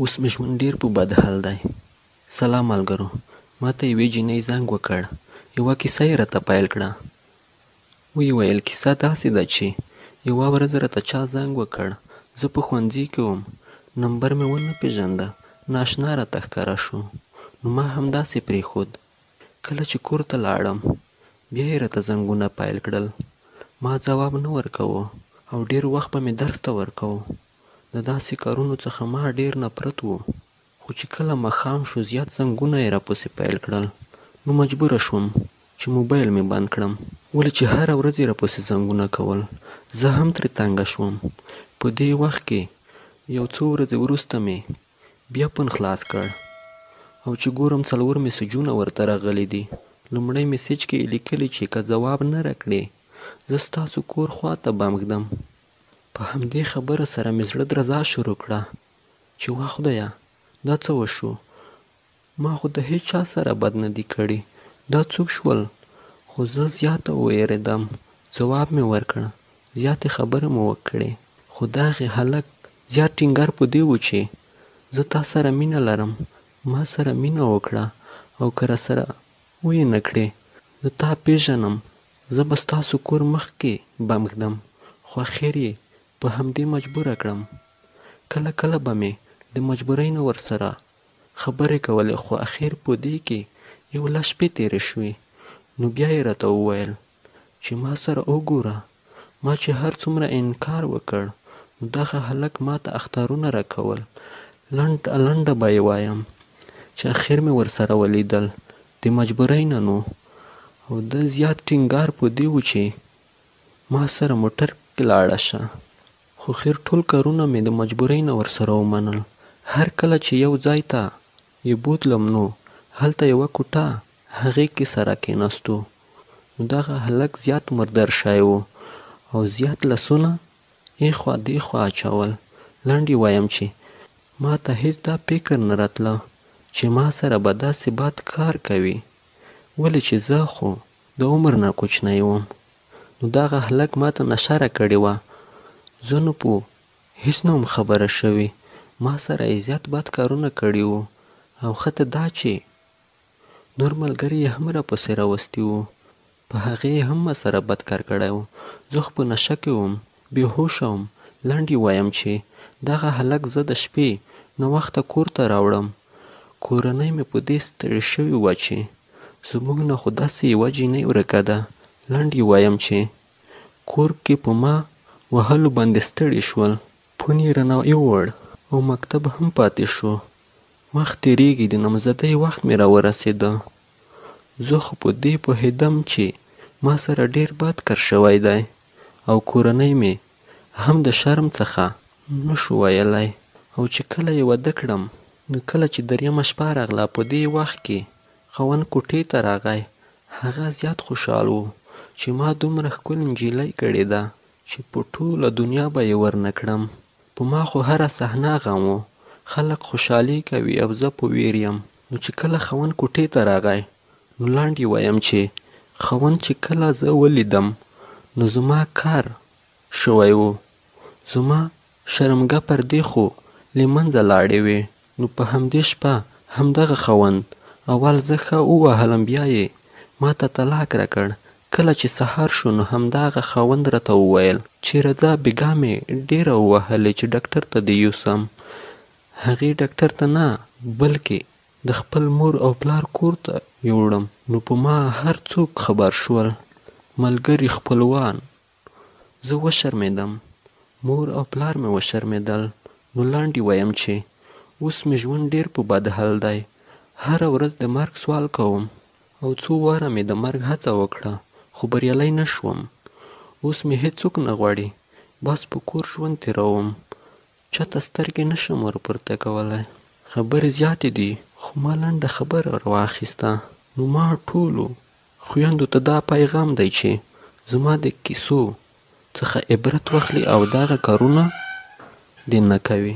اوس مې ژوند ډېر په بد حال دی. سلام ملګرو، ما ته یوې جینۍ زنګ وکړ. یوه کیسه یې راته پیل کړه. ویې ویل کیسه داسې ده چې یوه ورځ راته چا زنګ وکړ. زه په ښوونځي کې وم. نمبر مې ونه پېژانده. ناشنا راته ښکاره شو. نو ما همداسې پرېښود. کله چې کور ته لاړم بیا یې راته زنګونه پیل کړل. ما ځواب نه ورکوه او ډېر وخت به مې درس ته ورکوه. د داسې کارونو څخه ما ډېر نفرت و. خو چې کله ماښام شو زیات زنګونه یې راپسې پیل کړل. نو مجبوره شوم چې موبایل مې بند کړم. ولې چې هره ورځ یې راپسې زنګونه کول. زه هم ترې تنګه شوم. په دې وخت کې یو څو ورځې وروسته مې بیا فون خلاص کړ او چې ګورم 4 میسجونه ورته راغلي دي. لومړی میسج کې یې لیکلي چې که ځواب نه راکړې زه ستاسو کور خواته به ږدم. په همدې خبره سره مې زړه درزا شروع کړه چې واه خدایه دا څه وشو. ما خو د هیچ چا سره بد نه دي کړي. دا څوک شول؟ خو زه زیاته وویرېدم. ځواب مې ورکړ. زیاتې خبرې مې وکړې. خو دغه هلک زیات ټینګار په دې و چې زه تا سره مینه لرم. ما سره مینه وکړه او که راسره ویې نه کړې زه تا پېژنم. زه به ستاسو کور مخکې به ږدم. خو اخر یې په همدې مجبوره کړم. کله کله به مې د مجبورۍ نه ورسره خبرې کولې خو اخر په دې کې یو لس شپې تېرې شوې. نو بیا یې راته وویل چې ما سره وګوره. ما چې هر څومره انکار وکړ نو دغه هلک ما ته اخطارونه راکول. لنډه به یې وایم چې اخر مې ورسره ولیدل د مجبورۍ نه نو. او د زیات ټینګار په دې و چې ما سره موټر کې لاړه شه. خو خیر ټول کارونه مې د مجبورۍ نه ورسره ومنل. هر کله چې یو ځای ته یې بوتلم نو هلته یوه کوټه هغې کې سره کېناستو. نو دغه هلک زیات مردر شوی و او زیات لاسونه ایخوا دیخوا اچول. لنډ یې وایم چې ما ته هېڅ دا فکر نه راتله چې ما سره به داسې بد کار کوي. ولې چې زه خو د عمر نه کوچنی وم. نو دغه هلک ما ته نشه راکړې وه. زه نو په هېڅ نه وم خبره شوې. ما سره یې زیات بد کارونه کړي وو او ښه ته دا چې نور ملګري یې هم راپسې راوستي وو. په هغې یې هم ما سره بد کار کړی و. زه خو په نشه کې وم. بېهوشه وم. لنډ یې وایم چې دغه هلک زه د شپې ناوخته کور ته راوړم. کورنۍ مې په دې ستړې شوې وه چې زموږ نه خو داسې یوه جینۍ ورکه ده. لنډ یې وایم چې کور کې په ما وهلو باندې ستړي شول. فون یې رانه یووړ او مکتب هم پاتې شو. وخت تېرېږي. د نامزدۍ وخت مې راورسېده. زه خو په دې پوهېدم چې ما سره ډېر بد کار شوی دی او کورنۍ مې هم د شرم څخه نه شو ویلی. او چې کله یې واده کړم نو کله چې 3مه شپه راغله په دې وخت کې خاوند کوټې ته راغی. هغه زیات خوشحال و چې ما دومره ښکلې نجلۍ کړې ده چې په ټوله دنیا به یې ورنه کړم. په ما خو هره صحنه غم و. خلک خوشحالي کوي او زه په ویر یم. نو چې کله خاوند کوټې ته راغی نو لنډ یې وایم چې خاوند چې کله زه ولیدم نو زما کار شوی و. زما شرمګه پردې خو له منځه لاړې وې. نو په همدې شپه همدغه خاوند اول زه ښه ووهلم بیا یې ما ته طلاق راکړ. کله چې سهار شو نو همدغه خاوند راته وویل چې راځه بېګا مې ډېره ووهلې چې ډاکټر ته دې یوسم. هغې ډاکټر ته نه بلکې د خپل مور او پلار کور ته یوړم. نو په ما هر څوک خبر شول. ملګري، خپلوان. زه وشرمېدم. مور او پلار مې وشرمېدل. نو لنډ یې وایم چې اوس مې ژوند ډېر په بد حال دی. هره ورځ د مرګ سوال کوم او څو واره مې د مرګ هڅه وکړه خو بریالی نه شوم. اوس مې هېڅوک نه غواړي. بس په کور ژوند تېروم. چاته سترګې نشم ورپورته کولی. خبرې زیاتې دي خو ما لنډه خبره راواخیسته. نو ما ټولو خویندو ته دا پیغام دی چې زما د کیسو څخه عبرت واخلي او دغه کارونه دې نه کوي.